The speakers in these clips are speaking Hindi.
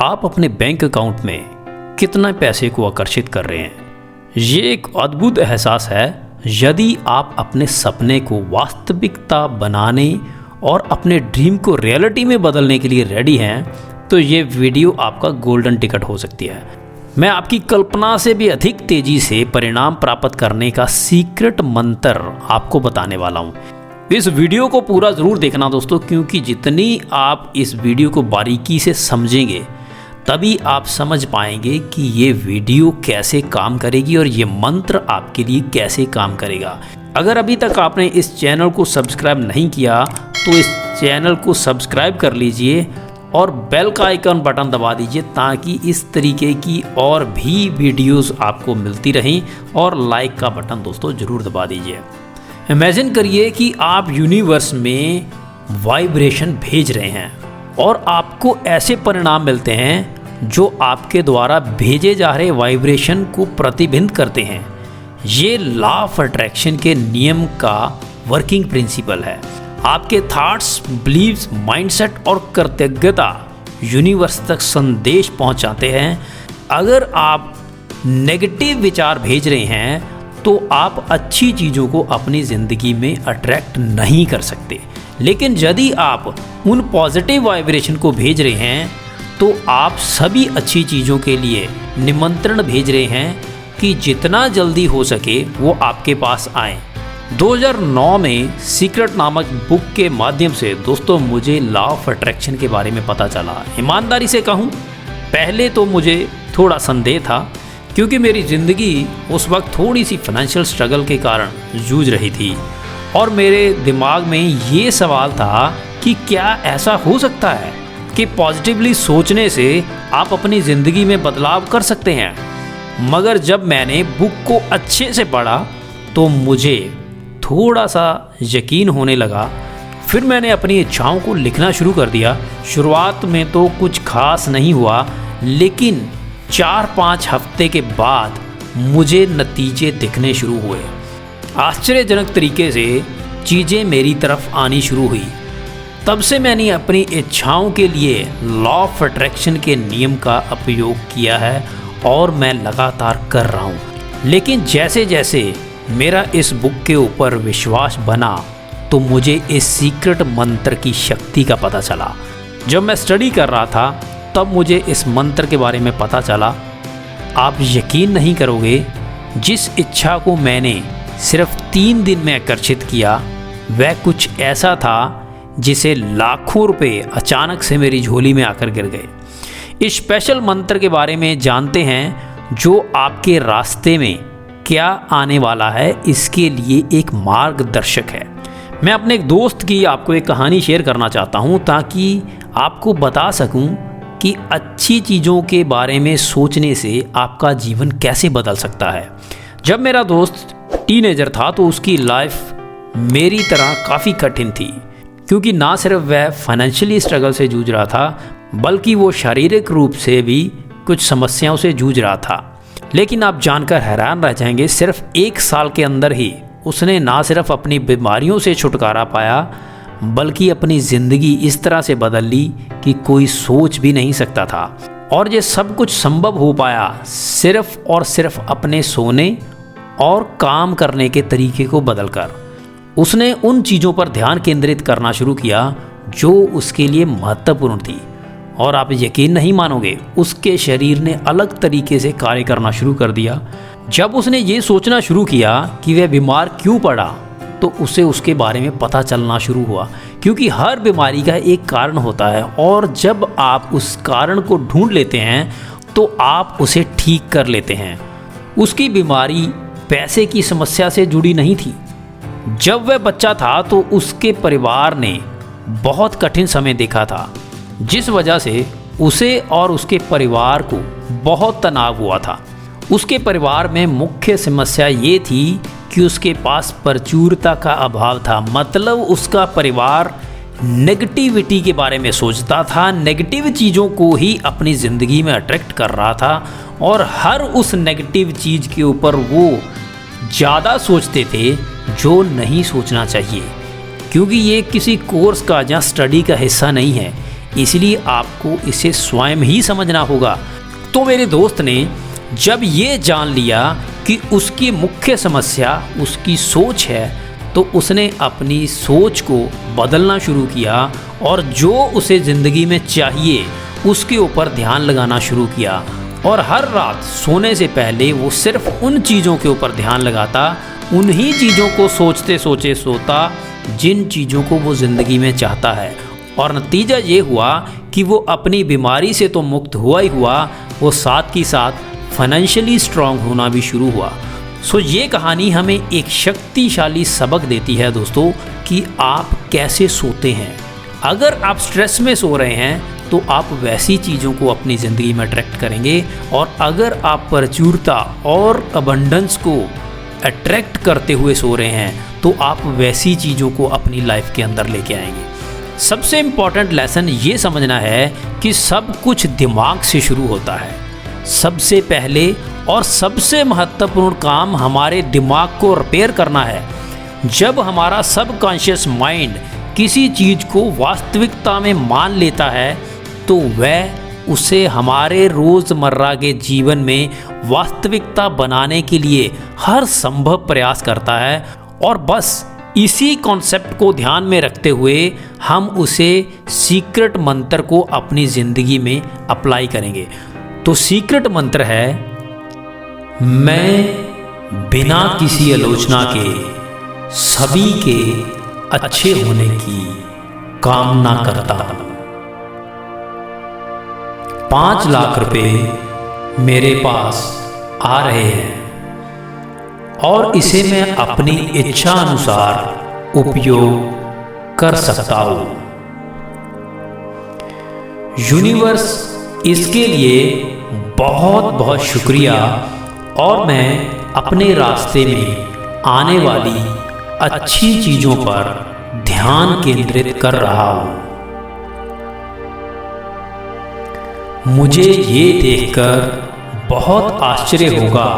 आप अपने बैंक अकाउंट में कितना पैसे को आकर्षित कर रहे हैं। ये एक अद्भुत एहसास है। यदि आप अपने सपने को वास्तविकता बनाने और अपने ड्रीम को रियलिटी में बदलने के लिए रेडी हैं तो ये वीडियो आपका गोल्डन टिकट हो सकती है। मैं आपकी कल्पना से भी अधिक तेजी से परिणाम प्राप्त करने का सीक्रेट मंत्र आपको बताने वाला हूँ। इस वीडियो को पूरा ज़रूर देखना दोस्तों, क्योंकि जितनी आप इस वीडियो को बारीकी से समझेंगे तभी आप समझ पाएंगे कि ये वीडियो कैसे काम करेगी और ये मंत्र आपके लिए कैसे काम करेगा। अगर अभी तक आपने इस चैनल को सब्सक्राइब नहीं किया तो इस चैनल को सब्सक्राइब कर लीजिए और बेल का आइकन बटन दबा दीजिए ताकि इस तरीके की और भी वीडियोस आपको मिलती रहें। और लाइक का बटन दोस्तों ज़रूर दबा दीजिए। इमेजिन करिए कि आप यूनिवर्स में वाइब्रेशन भेज रहे हैं और आपको ऐसे परिणाम मिलते हैं जो आपके द्वारा भेजे जा रहे वाइब्रेशन को प्रतिबिंबित करते हैं। ये लॉ ऑफ अट्रैक्शन के नियम का वर्किंग प्रिंसिपल है। आपके थॉट्स, बिलीव्स, माइंडसेट और कृतज्ञता यूनिवर्स तक संदेश पहुंचाते हैं। अगर आप नेगेटिव विचार भेज रहे हैं तो आप अच्छी चीज़ों को अपनी ज़िंदगी में अट्रैक्ट नहीं कर सकते। लेकिन यदि आप उन पॉजिटिव वाइब्रेशन को भेज रहे हैं तो आप सभी अच्छी चीज़ों के लिए निमंत्रण भेज रहे हैं कि जितना जल्दी हो सके वो आपके पास आए। 2009 में सीक्रेट नामक बुक के माध्यम से दोस्तों मुझे लॉ ऑफ अट्रैक्शन के बारे में पता चला। ईमानदारी से कहूँ, पहले तो मुझे थोड़ा संदेह था क्योंकि मेरी ज़िंदगी उस वक्त थोड़ी सी फाइनेंशियल स्ट्रगल के कारण जूझ रही थी और मेरे दिमाग में ये सवाल था कि क्या ऐसा हो सकता है कि पॉजिटिवली सोचने से आप अपनी ज़िंदगी में बदलाव कर सकते हैं। मगर जब मैंने बुक को अच्छे से पढ़ा तो मुझे थोड़ा सा यकीन होने लगा। फिर मैंने अपनी इच्छाओं को लिखना शुरू कर दिया। शुरुआत में तो कुछ खास नहीं हुआ, लेकिन 4-5 हफ्ते के बाद मुझे नतीजे दिखने शुरू हुए। आश्चर्यजनक तरीके से चीज़ें मेरी तरफ आनी शुरू हुई। तब से मैंने अपनी इच्छाओं के लिए लॉ ऑफ अट्रैक्शन के नियम का उपयोग किया है और मैं लगातार कर रहा हूँ। लेकिन जैसे जैसे मेरा इस बुक के ऊपर विश्वास बना तो मुझे इस सीक्रेट मंत्र की शक्ति का पता चला। जब मैं स्टडी कर रहा था तब मुझे इस मंत्र के बारे में पता चला। आप यकीन नहीं करोगे, जिस इच्छा को मैंने सिर्फ 3 दिन में आकर्षित किया वह कुछ ऐसा था जिसे लाखों रुपए अचानक से मेरी झोली में आकर गिर गए। इस स्पेशल मंत्र के बारे में जानते हैं जो आपके रास्ते में क्या आने वाला है, इसके लिए एक मार्गदर्शक है। मैं अपने एक दोस्त की आपको एक कहानी शेयर करना चाहता हूँ ताकि आपको बता सकूँ कि अच्छी चीज़ों के बारे में सोचने से आपका जीवन कैसे बदल सकता है। जब मेरा दोस्त टीनेजर था तो उसकी लाइफ मेरी तरह काफ़ी कठिन थी, क्योंकि ना सिर्फ वह फाइनेंशियली स्ट्रगल से जूझ रहा था बल्कि वो शारीरिक रूप से भी कुछ समस्याओं से जूझ रहा था। लेकिन आप जानकर हैरान रह जाएंगे, सिर्फ 1 साल के अंदर ही उसने ना सिर्फ अपनी बीमारियों से छुटकारा पाया बल्कि अपनी ज़िंदगी इस तरह से बदल ली कि कोई सोच भी नहीं सकता था। और ये सब कुछ संभव हो पाया सिर्फ और सिर्फ अपने सोने और काम करने के तरीके को बदलकर। उसने उन चीज़ों पर ध्यान केंद्रित करना शुरू किया जो उसके लिए महत्वपूर्ण थी। और आप यकीन नहीं मानोगे, उसके शरीर ने अलग तरीके से कार्य करना शुरू कर दिया। जब उसने ये सोचना शुरू किया कि वह बीमार क्यों पड़ा तो उसे उसके बारे में पता चलना शुरू हुआ, क्योंकि हर बीमारी का एक कारण होता है और जब आप उस कारण को ढूंढ लेते हैं तो आप उसे ठीक कर लेते हैं। उसकी बीमारी पैसे की समस्या से जुड़ी नहीं थी। जब वह बच्चा था तो उसके परिवार ने बहुत कठिन समय देखा था, जिस वजह से उसे और उसके परिवार को बहुत तनाव हुआ था। उसके परिवार में मुख्य समस्या ये थी कि उसके पास प्रचुरता का अभाव था। मतलब उसका परिवार नेगेटिविटी के बारे में सोचता था, नेगेटिव चीज़ों को ही अपनी ज़िंदगी में अट्रैक्ट कर रहा था और हर उस नेगेटिव चीज़ के ऊपर वो ज़्यादा सोचते थे जो नहीं सोचना चाहिए, क्योंकि ये किसी कोर्स का या स्टडी का हिस्सा नहीं है। इसलिए आपको इसे स्वयं ही समझना होगा। तो मेरे दोस्त ने जब ये जान लिया कि उसकी मुख्य समस्या उसकी सोच है, तो उसने अपनी सोच को बदलना शुरू किया और जो उसे ज़िंदगी में चाहिए उसके ऊपर ध्यान लगाना शुरू किया। और हर रात सोने से पहले वो सिर्फ उन चीज़ों के ऊपर ध्यान लगाता, उन्हीं चीज़ों को सोचते सोचे सोता जिन चीज़ों को वो ज़िंदगी में चाहता है। और नतीजा ये हुआ कि वो अपनी बीमारी से तो मुक्त हुआ ही हुआ, वो साथ ही साथ फाइनेंशियली स्ट्रांग होना भी शुरू हुआ। सो ये कहानी हमें एक शक्तिशाली सबक देती है दोस्तों कि आप कैसे सोते हैं। अगर आप स्ट्रेस में सो रहे हैं तो आप वैसी चीज़ों को अपनी ज़िंदगी में अट्रैक्ट करेंगे, और अगर आप प्रचुरता और अबंडेंस को अट्रैक्ट करते हुए सो रहे हैं तो आप वैसी चीज़ों को अपनी लाइफ के अंदर लेके आएंगे। सबसे इम्पॉर्टेंट लेसन ये समझना है कि सब कुछ दिमाग से शुरू होता है। सबसे पहले और सबसे महत्वपूर्ण काम हमारे दिमाग को रिपेयर करना है। जब हमारा सबकॉन्शियस माइंड किसी चीज़ को वास्तविकता में मान लेता है तो वह उसे हमारे रोज़मर्रा के जीवन में वास्तविकता बनाने के लिए हर संभव प्रयास करता है। और बस इसी कॉन्सेप्ट को ध्यान में रखते हुए हम उसे सीक्रेट मंत्र को अपनी ज़िंदगी में अप्लाई करेंगे। तो सीक्रेट मंत्र है, मैं बिना किसी आलोचना के सभी के अच्छे होने की कामना करता हूं। 5 लाख रुपए मेरे पास आ रहे हैं और इसे मैं अपनी इच्छा अनुसार उपयोग कर सकता हूं। यूनिवर्स इसके लिए बहुत बहुत शुक्रिया, और मैं अपने रास्ते में आने वाली अच्छी चीज़ों पर ध्यान केंद्रित कर रहा हूँ। मुझे ये देखकर बहुत आश्चर्य होगा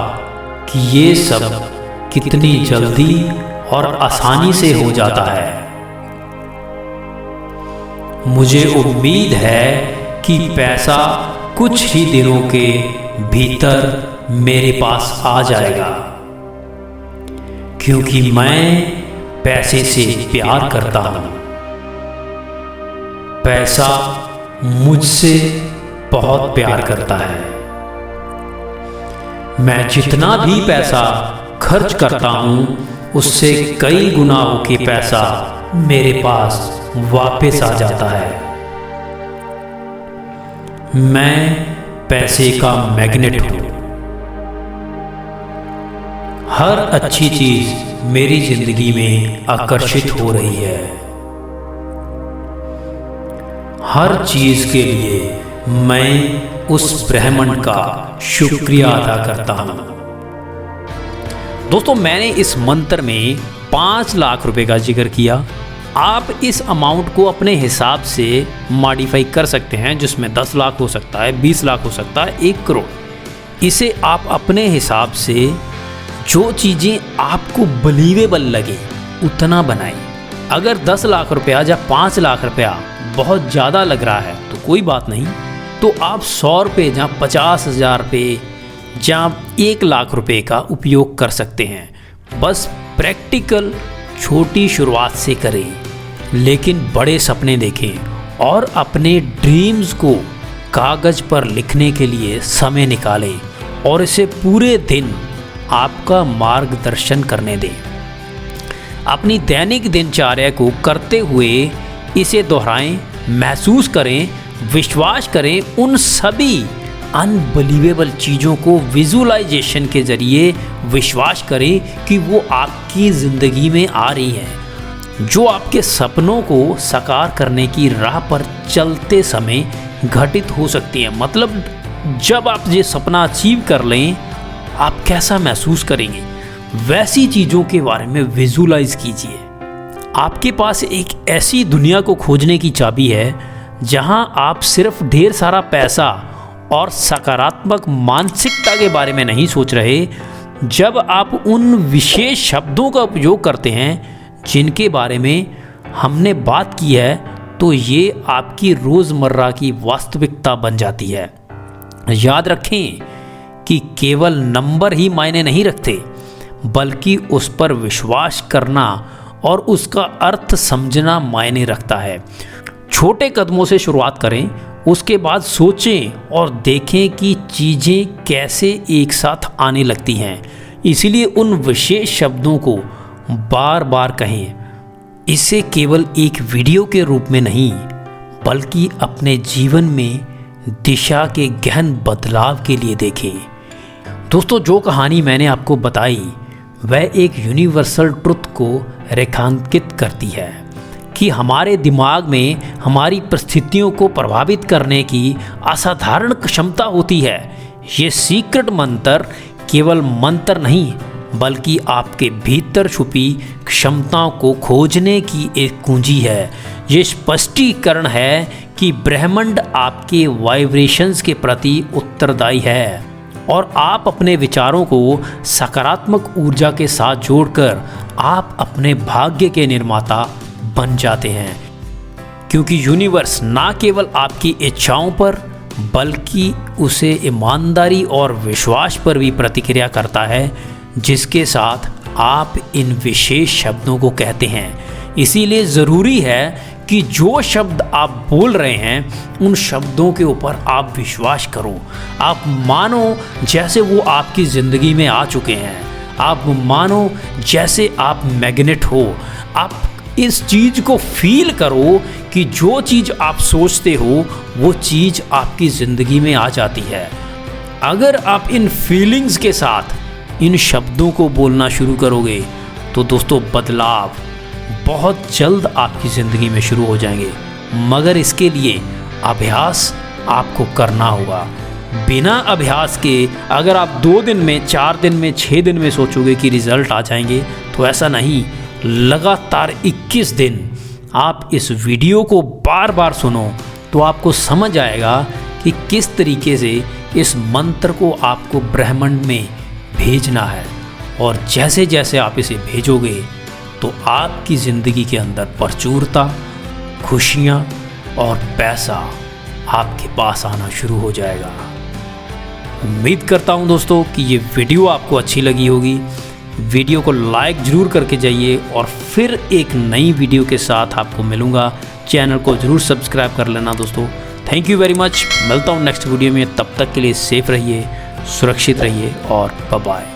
कि ये सब कितनी जल्दी और आसानी से हो जाता है। मुझे उम्मीद है कि पैसा कुछ ही दिनों के भीतर मेरे पास आ जाएगा, क्योंकि मैं पैसे से प्यार करता हूं। पैसा मुझसे बहुत प्यार करता है। मैं जितना भी पैसा खर्च करता हूं उससे कई गुना होके पैसा मेरे पास वापस आ जाता है। मैं पैसे का मैग्नेट हूं। हर अच्छी चीज मेरी जिंदगी में आकर्षित हो रही है। हर चीज के लिए मैं उस ब्रह्मांड का शुक्रिया अदा करता हूं। दोस्तों, मैंने इस मंत्र में 5 लाख रुपए का जिक्र किया। आप इस अमाउंट को अपने हिसाब से मॉडिफाई कर सकते हैं, जिसमें 10 लाख हो सकता है, 20 लाख हो सकता है, 1 करोड़। इसे आप अपने हिसाब से जो चीज़ें आपको बिलीवेबल लगे उतना बनाएं। अगर 10 लाख रुपया या 5 लाख रुपया बहुत ज़्यादा लग रहा है तो कोई बात नहीं, तो आप 100 रुपये या 50,000 रुपये या 1 लाख रुपये का उपयोग कर सकते हैं। बस प्रैक्टिकल छोटी शुरुआत से करें, लेकिन बड़े सपने देखें और अपने ड्रीम्स को कागज़ पर लिखने के लिए समय निकालें और इसे पूरे दिन आपका मार्गदर्शन करने दें। अपनी दैनिक दिनचर्या को करते हुए इसे दोहराएं, महसूस करें, विश्वास करें उन सभी अनबिलीवेबल चीज़ों को विजुअलाइजेशन के ज़रिए विश्वास करें कि वो आपकी ज़िंदगी में आ रही हैं, जो आपके सपनों को साकार करने की राह पर चलते समय घटित हो सकती हैं। मतलब जब आप ये सपना अचीव कर लें, आप कैसा महसूस करेंगे, वैसी चीज़ों के बारे में विजुअलाइज कीजिए। आपके पास एक ऐसी दुनिया को खोजने की चाबी है जहां आप सिर्फ ढेर सारा पैसा और सकारात्मक मानसिकता के बारे में नहीं सोच रहे। जब आप उन विशेष शब्दों का उपयोग करते हैं जिनके बारे में हमने बात की है, तो ये आपकी रोज़मर्रा की वास्तविकता बन जाती है। याद रखें कि केवल नंबर ही मायने नहीं रखते, बल्कि उस पर विश्वास करना और उसका अर्थ समझना मायने रखता है। छोटे कदमों से शुरुआत करें, उसके बाद सोचें और देखें कि चीज़ें कैसे एक साथ आने लगती हैं। इसीलिए उन विशेष शब्दों को बार बार कहें। इसे केवल एक वीडियो के रूप में नहीं, बल्कि अपने जीवन में दिशा के गहन बदलाव के लिए देखें। दोस्तों, जो कहानी मैंने आपको बताई वह एक यूनिवर्सल ट्रुथ को रेखांकित करती है कि हमारे दिमाग में हमारी परिस्थितियों को प्रभावित करने की असाधारण क्षमता होती है। ये सीक्रेट मंत्र केवल मंत्र नहीं, बल्कि आपके भीतर छुपी क्षमताओं को खोजने की एक कुंजी है। ये स्पष्टीकरण है कि ब्रह्मांड आपके वाइब्रेशंस के प्रति उत्तरदायी है और आप अपने विचारों को सकारात्मक ऊर्जा के साथ जोड़कर आप अपने भाग्य के निर्माता बन जाते हैं। क्योंकि यूनिवर्स ना केवल आपकी इच्छाओं पर, बल्कि उसे ईमानदारी और विश्वास पर भी प्रतिक्रिया करता है, जिसके साथ आप इन विशेष शब्दों को कहते हैं। इसीलिए ज़रूरी है कि जो शब्द आप बोल रहे हैं उन शब्दों के ऊपर आप विश्वास करो। आप मानो जैसे वो आपकी ज़िंदगी में आ चुके हैं। आप मानो जैसे आप मैग्नेट हो। आप इस चीज़ को फील करो कि जो चीज़ आप सोचते हो वो चीज़ आपकी ज़िंदगी में आ जाती है। अगर आप इन फीलिंग्स के साथ इन शब्दों को बोलना शुरू करोगे तो दोस्तों बदलाव बहुत जल्द आपकी ज़िंदगी में शुरू हो जाएंगे। मगर इसके लिए अभ्यास आपको करना होगा। बिना अभ्यास के अगर आप 2 दिन में, 4 दिन में, 6 दिन में सोचोगे कि रिज़ल्ट आ जाएंगे, तो ऐसा नहीं। लगातार 21 दिन आप इस वीडियो को बार बार सुनो तो आपको समझ आएगा कि किस तरीके से इस मंत्र को आपको ब्रह्मांड में भेजना है। और जैसे जैसे आप इसे भेजोगे तो आपकी ज़िंदगी के अंदर प्रचुरता, खुशियाँ और पैसा आपके पास आना शुरू हो जाएगा। उम्मीद करता हूँ दोस्तों कि ये वीडियो आपको अच्छी लगी होगी। वीडियो को लाइक ज़रूर करके जाइए और फिर एक नई वीडियो के साथ आपको मिलूँगा। चैनल को ज़रूर सब्सक्राइब कर लेना दोस्तों। Thank you very much. मिलता हूँ नेक्स्ट वीडियो में। तब तक के लिए सेफ रहिए, सुरक्षित रहिए और बाय बाय।